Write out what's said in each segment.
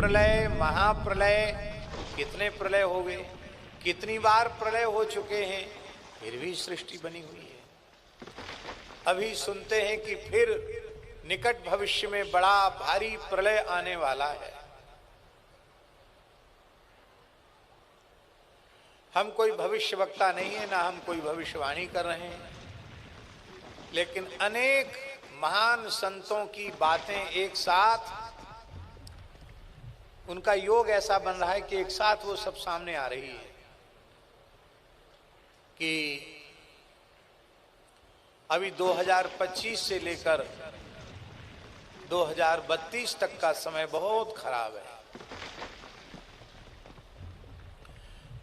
प्रलय, महाप्रलय, कितने प्रलय हो गए, कितनी बार प्रलय हो चुके हैं, फिर भी सृष्टि बनी हुई है। अभी सुनते हैं कि फिर निकट भविष्य में बड़ा भारी प्रलय आने वाला है। हम कोई भविष्यवक्ता नहीं है, ना हम कोई भविष्यवाणी कर रहे हैं, लेकिन अनेक महान संतों की बातें एक साथ, उनका योग ऐसा बन रहा है कि एक साथ वो सब सामने आ रही है कि अभी 2025 से लेकर 2032 तक का समय बहुत खराब है।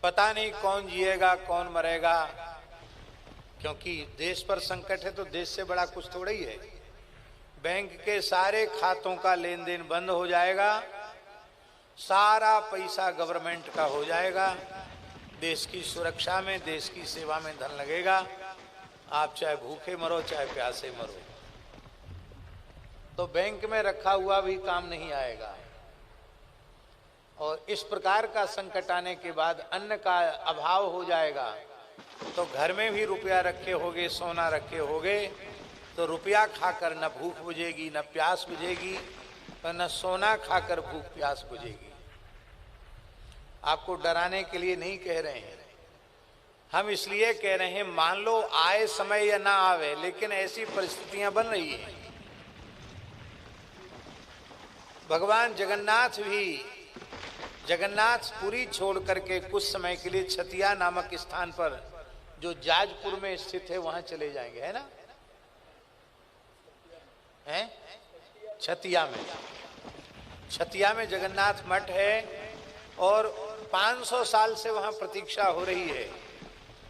पता नहीं कौन जिएगा कौन मरेगा, क्योंकि देश पर संकट है तो देश से बड़ा कुछ थोड़ा ही है। बैंक के सारे खातों का लेन देन बंद हो जाएगा, सारा पैसा गवर्नमेंट का हो जाएगा, देश की सुरक्षा में, देश की सेवा में धन लगेगा। आप चाहे भूखे मरो चाहे प्यासे मरो, तो बैंक में रखा हुआ भी काम नहीं आएगा। और इस प्रकार का संकट आने के बाद अन्न का अभाव हो जाएगा, तो घर में भी रुपया रखे होगे, सोना रखे होगे, तो रुपया खाकर न भूख बुझेगी न प्यास बुझेगी, और न सोना खाकर भूख प्यास बुझेगी। आपको डराने के लिए नहीं कह रहे हैं, हम इसलिए कह रहे हैं मान लो आए समय या ना आवे, लेकिन ऐसी परिस्थितियां बन रही हैं। भगवान जगन्नाथपुरी छोड़ करके कुछ समय के लिए छतिया नामक स्थान पर, जो जाजपुर में स्थित है, वहां चले जाएंगे, है ना? हैं? छतिया में जगन्नाथ मठ है और 500 साल से वहां प्रतीक्षा हो रही है,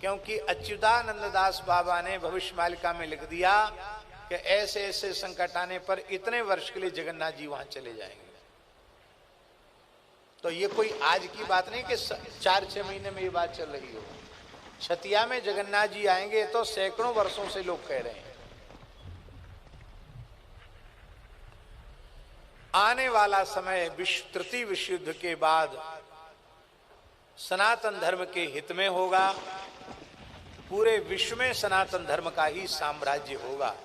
क्योंकि अच्युतानंद दास बाबा ने भविष्यमालिका में लिख दिया कि ऐसे ऐसे संकट आने पर इतने वर्ष के लिए जगन्नाथ जी वहां चले जाएंगे। तो ये कोई आज की बात नहीं कि 4-6 महीने में ये बात चल रही हो। छतिया में जगन्नाथ जी आएंगे तो सैकड़ों वर्षों से लोग कह रहे हैं। आने वाला समय तृतीय विश्व युद्ध के बाद सनातन धर्म के हित में होगा, पूरे विश्व में सनातन धर्म का ही साम्राज्य होगा।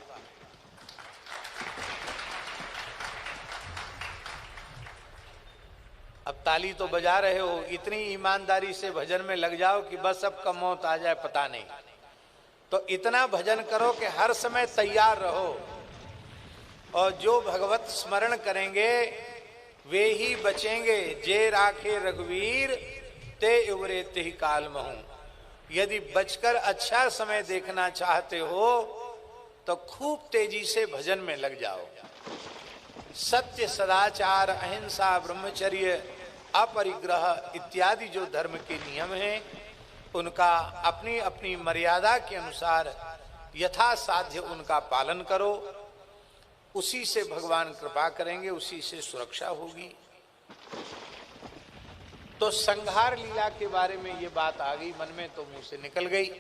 अब ताली तो बजा रहे हो, इतनी ईमानदारी से भजन में लग जाओ कि बस अब कब मौत आ जाए पता नहीं। तो इतना भजन करो कि हर समय तैयार रहो, और जो भगवत स्मरण करेंगे वे ही बचेंगे। जे राखे रघुवीर ते उबरे ते काल महू। यदि बचकर अच्छा समय देखना चाहते हो तो खूब तेजी से भजन में लग जाओ। सत्य, सदाचार, अहिंसा, ब्रह्मचर्य, अपरिग्रह इत्यादि जो धर्म के नियम हैं, उनका अपनी अपनी मर्यादा के अनुसार यथासाध्य उनका पालन करो। उसी से भगवान कृपा करेंगे, उसी से सुरक्षा होगी। तो संहार लीला के बारे में ये बात आ गई मन में, तो मुंह से निकल गई।